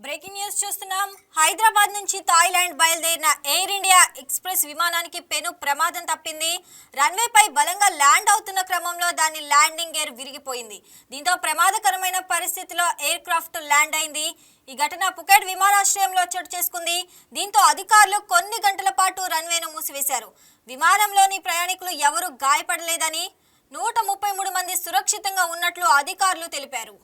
Breaking news చూస్తున్నాం. హైదరాబాద్ నుంచి Thailand బయలుదేరిన ఎయిర్ ఇండియా ఎక్స్ప్రెస్ విమానానికి పెను ప్రమాదం తప్పింది. రన్వేపై బలంగా ల్యాండ్ అవుతున్న క్రమంలో దాని ల్యాండింగ్ గేర్ విరిగిపోయింది. దీంతో ప్రమాదకరమైన పరిస్థితిలో ఎయిర్ క్రాఫ్ట్ ల్యాండ్ అయింది. ఈ ఘటన పుకెట్ విమానాశ్రయంలో చోటు చేసుకుంది. దీంతో అధికారులు కొన్ని గంటల పాటు రన్వేను మూసివేశారు. విమానంలోని ప్రయాణికులు ఎవరూ గాయపడలేదని, 133 మంది సురక్షితంగా ఉన్నట్లు అధికారులు తెలిపారు.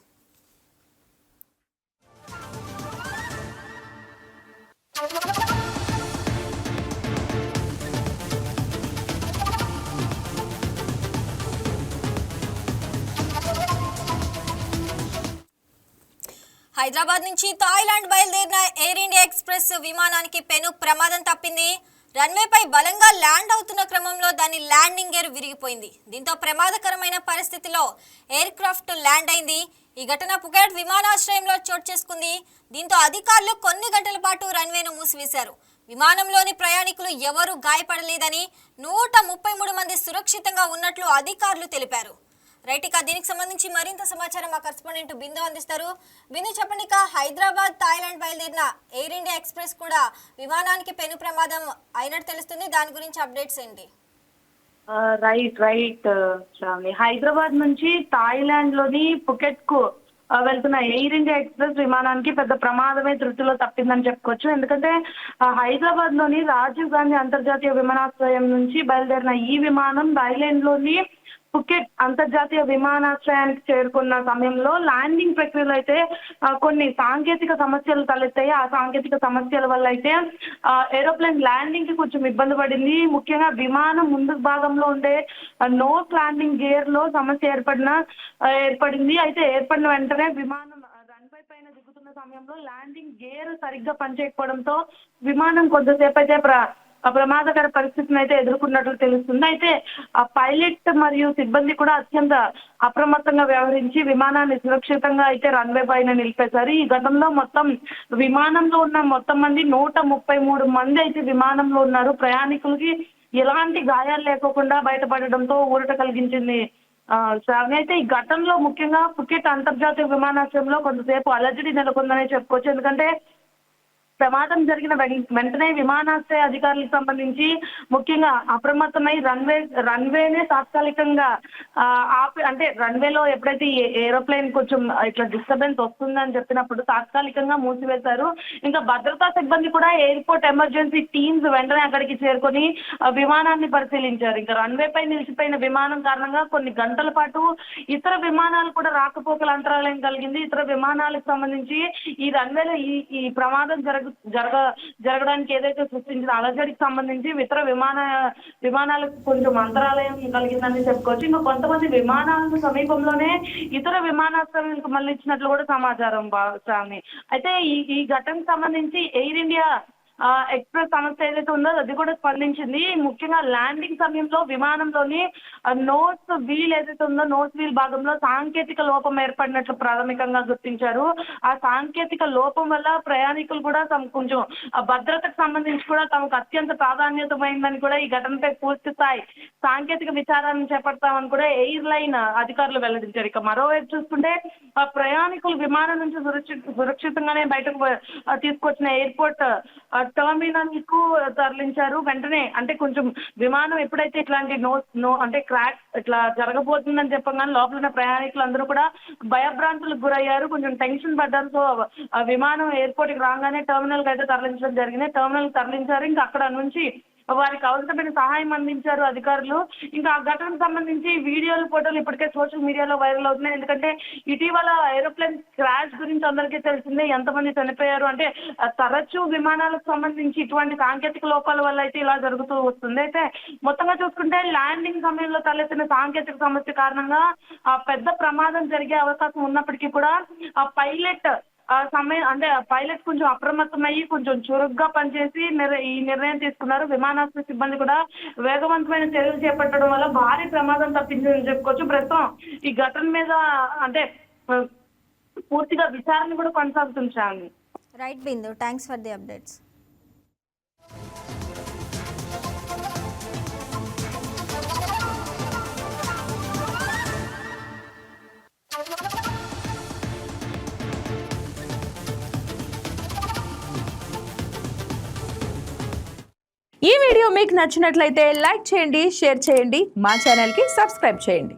హైదరాబాద్ నుంచి థాయిలాండ్ బయలుదేరిన ఎయిర్ ఇండియా ఎక్స్ప్రెస్ విమానానికి పెను ప్రమాదం తప్పింది. రన్వేపై బలంగా ల్యాండ్ అవుతున్న క్రమంలో దాని ల్యాండింగ్ గేర్ విరిగిపోయింది. దీంతో ప్రమాదకరమైన పరిస్థితిలో ఎయిర్ క్రాఫ్ట్ ల్యాండ్ అయింది. ఈ ఘటన పుకెట్ విమానాశ్రయంలో చోటు చేసుకుంది. దీంతో అధికారులు కొన్ని గంటల పాటు రన్వేను మూసివేశారు. విమానంలోని ప్రయాణికులు ఎవరూ గాయపడలేదని, 133 మంది సురక్షితంగా ఉన్నట్లు అధికారులు తెలిపారు. రైట్, ఇక దీనికి సంబంధించి మరింత సమాచారం మా కరెస్పాండెంట్ బిందు అందిస్తారు. బిందు, చెప్పండి, ఇక హైదరాబాద్ థాయిలాండ్ బయలుదేరిన ఎయిర్ ఇండియా ఎక్స్ప్రెస్ కూడా విమానానికి పెను ప్రమాదం అయినట్టు తెలుస్తుంది. దాని గురించి అప్డేట్స్ ఏంటి? రైట్ శ్రావణి, హైదరాబాద్ నుంచి థాయిలాండ్ లోని పుకెట్ కు వెళ్తున్న ఎయిర్ ఇండియా ఎక్స్ప్రెస్ విమానానికి పెద్ద ప్రమాదమే దృష్టిలో తప్పిందని చెప్పుకోవచ్చు. ఎందుకంటే హైదరాబాద్ లోని రాజీవ్ గాంధీ అంతర్జాతీయ విమానాశ్రయం నుంచి బయలుదేరిన ఈ విమానం థాయిలాండ్ లోని పుకెట్ అంతర్జాతీయ విమానాశ్రయానికి చేరుకున్న సమయంలో ల్యాండింగ్ ప్రక్రియలో అయితే కొన్ని సాంకేతిక సమస్యలు తలెత్తాయి. ఆ సాంకేతిక సమస్యల వల్ల అయితే ఏరోప్లేన్ ల్యాండింగ్ కి కొంచెం ఇబ్బంది పడింది. ముఖ్యంగా విమానం ముందు భాగంలో ఉండే నోస్ ల్యాండింగ్ గేర్ లో సమస్య ఏర్పడింది. అయితే ఏర్పడిన వెంటనే విమానం రన్వే పైన దిగుతున్న సమయంలో ల్యాండింగ్ గేర్ సరిగ్గా పనిచేయకపోవడంతో విమానం కొంతసేపు అయితే ప్రమాదకర పరిస్థితిని అయితే ఎదుర్కొన్నట్లు తెలుస్తుంది. అయితే ఆ పైలట్ మరియు సిబ్బంది కూడా అత్యంత అప్రమత్తంగా వ్యవహరించి విమానాన్ని సురక్షితంగా అయితే రన్వే పైన నిలిపేశారు. ఈ ఘటనలో మొత్తం విమానంలో ఉన్న మొత్తం మంది 133 మంది అయితే విమానంలో ఉన్నారు. ప్రయాణికులకి ఎలాంటి గాయాలు లేకోకుండా బయటపడడంతో ఊరట కలిగించింది. శ్రావణి, అయితే ఈ ఘటనలో ముఖ్యంగా పుకెట్ అంతర్జాతీయ విమానాశ్రయంలో కొంతసేపు అలజడి నెలకొందనే చెప్పుకోవచ్చు. ఎందుకంటే ప్రమాదం జరిగిన వెంటనే విమానాశ్రయ అధికారులకు సంబంధించి ముఖ్యంగా అప్రమత్తమై రన్వేనే తాత్కాలికంగా అంటే రన్వేలో ఎప్పుడైతే ఏరోప్లేన్ కొంచెం ఇట్లా డిస్టర్బెన్స్ వస్తుందని చెప్పినప్పుడు తాత్కాలికంగా మూసివేశారు. ఇంకా భద్రతా సిబ్బంది కూడా ఎయిర్పోర్ట్ ఎమర్జెన్సీ టీమ్స్ వెంటనే అక్కడికి చేరుకొని విమానాన్ని పరిశీలించారు. ఇంకా రన్వే పై నిలిచిపోయిన విమానం కారణంగా కొన్ని గంటల పాటు ఇతర విమానాలు కూడా రాకపోకల అంతరాయం కలిగింది. ఇతర విమానాలకు సంబంధించి ఈ రన్వేలో ఈ ప్రమాదం జరగడానికి ఏదైతే సృష్టించిన అలజడికి సంబంధించి ఇతర విమానాలకు కొంచెం అంతరాలయం కలిగిందని చెప్పుకోవచ్చు. ఇంకా కొంతమంది విమానాలకు సమీపంలోనే ఇతర విమానాశ్రయాలకు మళ్ళించినట్లు కూడా సమాచారం స్వామి. అయితే ఈ ఘటనకు సంబంధించి ఎయిర్ ఇండియా ఎక్స్ప్రెస్ సమస్య ఏదైతే ఉందో అది కూడా స్పందించింది. ముఖ్యంగా ల్యాండింగ్ సమయంలో విమానంలోని నోస్ వీల్ ఏదైతే ఉందో నోస్ వీల్ భాగంలో సాంకేతిక లోపం ఏర్పడినట్లు ప్రాథమికంగా గుర్తించారు. ఆ సాంకేతిక లోపం వల్ల ప్రయాణికులు కూడా కొంచెం భద్రతకు సంబంధించి కూడా తమకు అత్యంత ప్రాధాన్యతమైందని కూడా ఈ ఘటనపై పూర్తి స్థాయి సాంకేతిక విచారాన్ని చేపడతామని కూడా ఎయిర్ లైన్ అధికారులు వెల్లడించారు. ఇక మరోవైపు చూసుకుంటే ప్రయాణికులు విమానం నుంచి సురక్షితంగానే బయటకు తీసుకొచ్చిన ఎయిర్పోర్ట్ టర్మినల్ కు తరలించారు. వెంటనే అంటే కొంచెం విమానం ఎప్పుడైతే ఇట్లాంటి అంటే క్రాక్ ఇట్లా జరగబోతుందని చెప్పగానే లోపల ఉన్న ప్రయాణికులు అందరూ కూడా భయభ్రాంతులకు గురయ్యారు. కొంచెం టెన్షన్ పడ్డారు. సో విమానం ఎయిర్పోర్ట్కి రాగానే టర్మినల్కి అయితే తరలించడం జరిగింది. టర్మినల్ తరలించారు. ఇంకా అక్కడ నుంచి వారికి అవసరమైన సహాయం అందించారు అధికారులు. ఇంకా ఆ ఘటనకు సంబంధించి వీడియోలు ఫోటోలు ఇప్పటికే సోషల్ మీడియాలో వైరల్ అవుతున్నాయి. ఎందుకంటే ఇటీవల ఏరోప్లేన్ క్రాష్ గురించి అందరికీ తెలిసిందే. ఎంతమంది చనిపోయారు అంటే తరచూ విమానాలకు సంబంధించి ఇటువంటి సాంకేతిక లోపాల వల్ల అయితే ఇలా జరుగుతూ వస్తుంది. అయితే మొత్తంగా చూసుకుంటే ల్యాండింగ్ సమయంలో తలెత్తిన సాంకేతిక సమస్య కారణంగా పెద్ద ప్రమాదం జరిగే అవకాశం ఉన్నప్పటికీ కూడా ఆ పైలట్ అంటే పైలట్ కొంచెం అప్రమత్తమయ్యి కొంచెం చురుగ్గా పనిచేసి ఈ నిర్ణయం తీసుకున్నారు. విమానాశ్రయ సిబ్బంది కూడా వేగవంతమైన చర్యలు చేపట్టడం వల్ల భారీ ప్రమాదం తప్పిందని చెప్పుకోవచ్చు. ప్రస్తుతం ఈ ఘటన మీద అంటే పూర్తిగా విచారణ కూడా కొనసాగుతుంది. Right Bindu, thanks for the updates. ఈ వీడియో మీకు నచ్చినట్లయితే లైక్ చేయండి, షేర్ చేయండి, మా ఛానల్కి సబ్స్క్రైబ్ చేయండి.